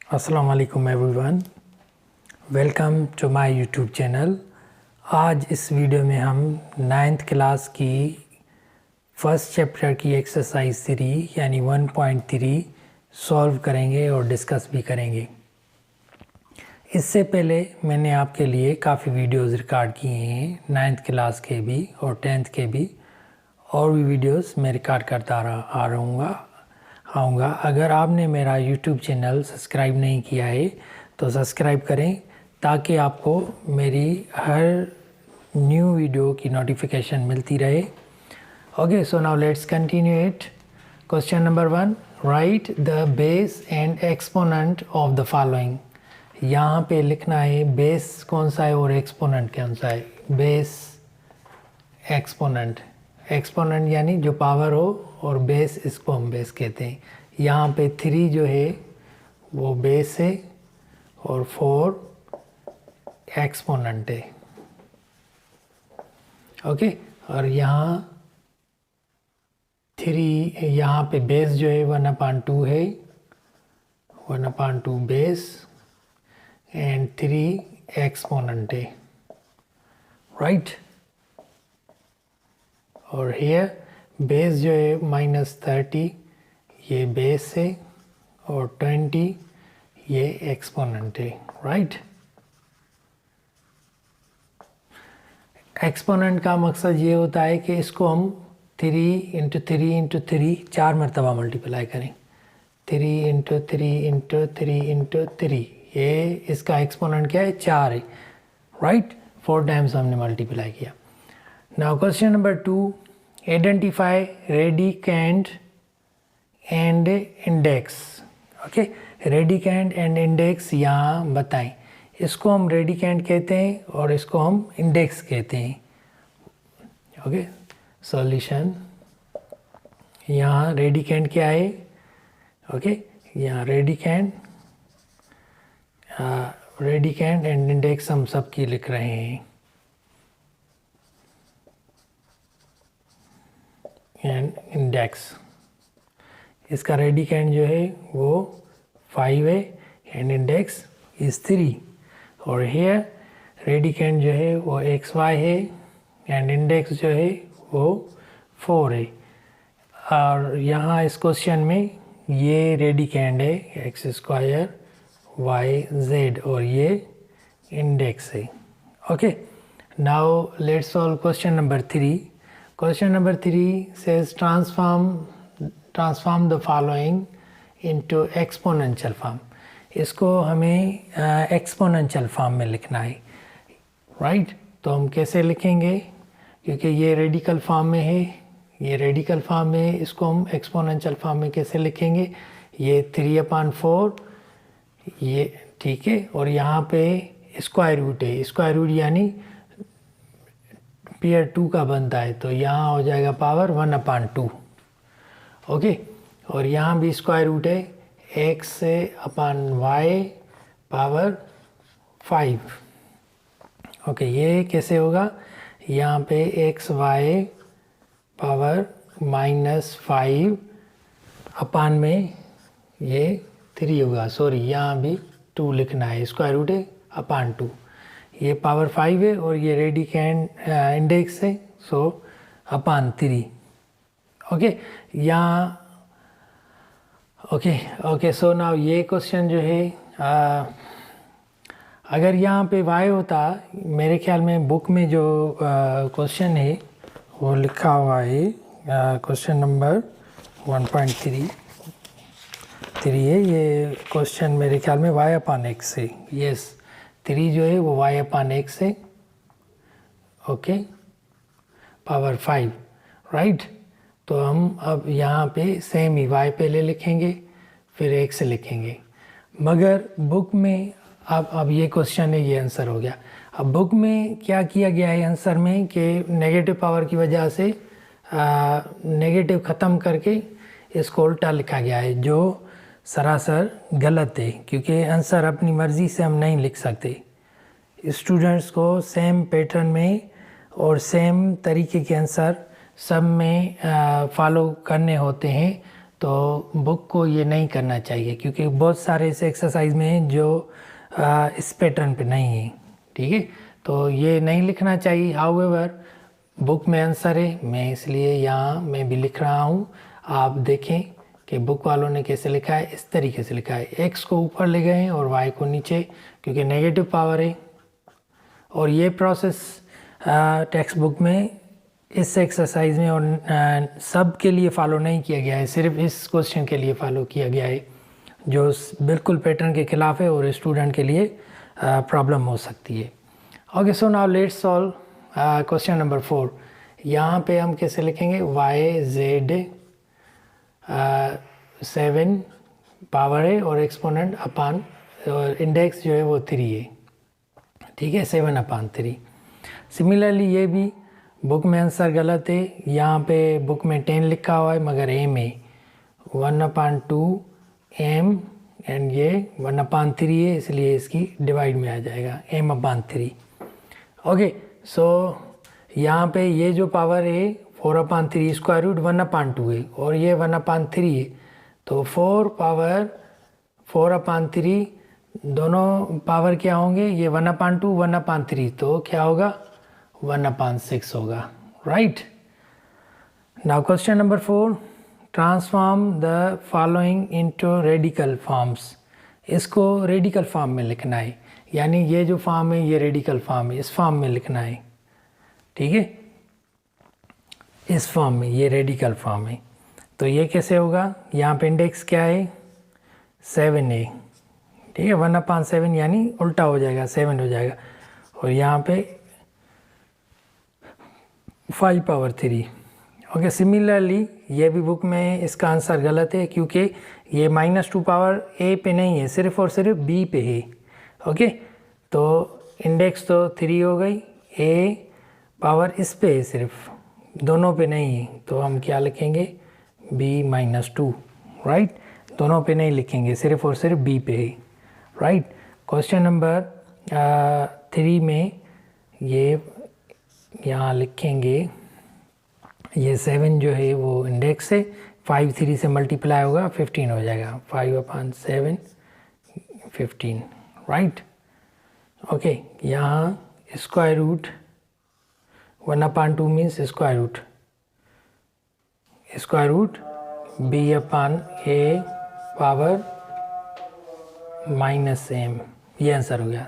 अस्सलाम वालेकुम everyone, welcome to my YouTube channel. आज इस वीडियो में हम 9th क्लास की फर्स्ट चैप्टर की एक्सरसाइज 3 यानी 1.3 सॉल्व करेंगे और डिस्कस भी करेंगे। इससे पहले मैंने आपके लिए काफ़ी वीडियोस रिकॉर्ड किए हैं, 9th क्लास के भी और 10th के भी, और भी वीडियोस मैं रिकॉर्ड करता आऊँगा। अगर आपने मेरा यूट्यूब चैनल सब्सक्राइब नहीं किया है तो सब्सक्राइब करें ताकि आपको मेरी हर न्यू वीडियो की नोटिफिकेशन मिलती रहे। Okay, so now let's continue it. Question number 1, right the base and exponent of the following. यहाँ पे लिखना है बेस कौन सा है और एक्सपोनेंट कौन सा है। Base, exponent. एक्सपोनेंट यानी जो पावर हो और बेस, इसको हम बेस कहते हैं। यहाँ पे 3 जो है वो बेस है और 4 एक्सपोनेंट है। ओके, और यहाँ 3, यहाँ पे बेस जो है 1/2 है, 1/2 बेस एंड 3 एक्सपोनेंट है, राइट। और हेयर बेस जो है -30 ये बेस है और 20 ये एक्सपोनेंट है, राइट। एक्सपोनेंट का मकसद ये होता है कि इसको हम 3 × 3 × 3 4 मरतबा मल्टीप्लाई करें। 3 × 3 × 3 × 3, ये इसका एक्सपोनेंट क्या है, 4 है, राइट। 4 टाइम्स हमने मल्टीप्लाई किया। Now question number 2, identify radicand and index. Okay, radicand and index यहाँ बताएं। इसको हम रेडिकेंड कहते हैं और इसको हम इंडेक्स कहते हैं। Okay, solution. यहाँ रेडिकेंड क्या है, ओके, यहाँ रेडिकेंड एंड इंडेक्स हम सब की लिख रहे हैं। एंड इंडेक्स, इसका रेडिकेंड जो है वो 5 है एंड इंडेक्स इज़ 3। और हेयर रेडिकेंड जो है वो xy है एंड इंडेक्स जो है वो 4 है। और यहाँ इस क्वेश्चन में ये रेडिकेंड है x² yz और ये इंडेक्स है। Okay, now let's solve question number 3। Question number 3 says transform the following into exponential form. इसको हमें एक्सपोनेंशियल फॉर्म में लिखना है, राइट। तो हम कैसे लिखेंगे, क्योंकि ये रेडिकल फॉर्म में है, ये रेडिकल फॉर्म में है, इसको हम एक्सपोनेंशियल फॉर्म में कैसे लिखेंगे। ये 3/4 ये, ठीक है। और यहाँ पे स्क्वायर रूट है, स्क्वायर रूट यानी पेयर 2 का बनता है, तो यहाँ हो जाएगा पावर 1/2। ओके, और यहाँ भी स्क्वायर रूट है, x/y पावर 5। ओके, ये कैसे होगा, यहाँ पे xy पावर -5 अपान में ये 3 होगा। सॉरी, यहाँ भी 2 लिखना है, स्क्वायर रूट है अपान 2। ये पावर 5 है और ये रेडिकेंड इंडेक्स है, सो अपान 3। ओके, यहाँ ओके, सो नाउ ये क्वेश्चन जो है अगर यहाँ पे y होता, मेरे ख्याल में बुक में जो क्वेश्चन है वो लिखा हुआ है, क्वेश्चन नंबर 1.3 है। ये क्वेश्चन मेरे ख्याल में y/x है। यस, 3 जो है वो y/x है, ओके, पावर 5, राइट। तो हम अब यहाँ पे सेम ही y पहले लिखेंगे फिर x लिखेंगे, मगर बुक में अब ये क्वेश्चन है, ये आंसर हो गया। अब बुक में क्या किया गया है आंसर में कि नेगेटिव पावर की वजह से नेगेटिव ख़त्म करके इसको उल्टा लिखा गया है, जो सरासर गलत है, क्योंकि आंसर अपनी मर्ज़ी से हम नहीं लिख सकते। स्टूडेंट्स को सेम पैटर्न में और सेम तरीके के आंसर सब में फॉलो करने होते हैं, तो बुक को ये नहीं करना चाहिए, क्योंकि बहुत सारे इस एक्सरसाइज में हैं जो इस पैटर्न पे नहीं है, ठीक है। तो ये नहीं लिखना चाहिए। हाउएवर बुक में आंसर है, मैं इसलिए यहाँ मैं भी लिख रहा हूँ। आप देखें कि बुक वालों ने कैसे लिखा है, इस तरीके से लिखा है, एक्स को ऊपर ले गए हैं और वाई को नीचे, क्योंकि नेगेटिव पावर है। और ये प्रोसेस टेक्स्ट बुक में इस एक्सरसाइज में और सब के लिए फॉलो नहीं किया गया है, सिर्फ इस क्वेश्चन के लिए फॉलो किया गया है, जो बिल्कुल पैटर्न के खिलाफ है और स्टूडेंट के लिए प्रॉब्लम हो सकती है। Okay, so now let's solve question number 4। यहाँ पे हम कैसे लिखेंगे, वाई जेड 7 पावर है और एक्सपोनेंट अपान और इंडेक्स जो है वो 3 है, ठीक है, 7/3। सिमिलरली ये भी बुक में आंसर गलत है। यहाँ पे बुक में 10 लिखा हुआ है मगर एम है 1/2 एम, एंड ये 1/3 है, इसलिए इसकी डिवाइड में आ जाएगा m/3। ओके, सो यहाँ पे ये जो पावर है 4/3 स्क्वायर रूट 1/2 है और ये 1/3 है, तो 4 पावर 4/3 दोनों पावर क्या होंगे, ये 1/2 1/3, तो क्या होगा 1/6 होगा, right. Now question number 4, transform the following into radical forms. इसको रेडिकल फॉर्म में लिखना है, यानी ये जो फॉर्म है ये रेडिकल फॉर्म है, इस फॉर्म में लिखना है, ठीक है, इस फॉर्म में, ये रेडिकल फॉर्म है। तो ये कैसे होगा, यहाँ पे इंडेक्स क्या है 7 है, ठीक है, 1/7 यानी उल्टा हो जाएगा 7 हो जाएगा, और यहाँ पे 5/3। ओके, सिमिलरली ये भी बुक में इसका आंसर गलत है, क्योंकि ये -2 पावर ए पे नहीं है, सिर्फ और सिर्फ बी पे है। ओके, तो इंडेक्स तो 3 हो गई, ए पावर इस पे है, सिर्फ दोनों पे नहीं है, तो हम क्या लिखेंगे b-2, राइट। दोनों पे नहीं लिखेंगे, सिर्फ और सिर्फ बी पे है, राइट। क्वेश्चन नंबर 3 में ये यहाँ लिखेंगे, ये 7 जो है वो इंडेक्स है, 5 3 से मल्टीप्लाई होगा 15 हो जाएगा, 5/7 15, राइट। ओके, यहाँ square root 1/2 means square root b/a power -m, ये आंसर हो गया।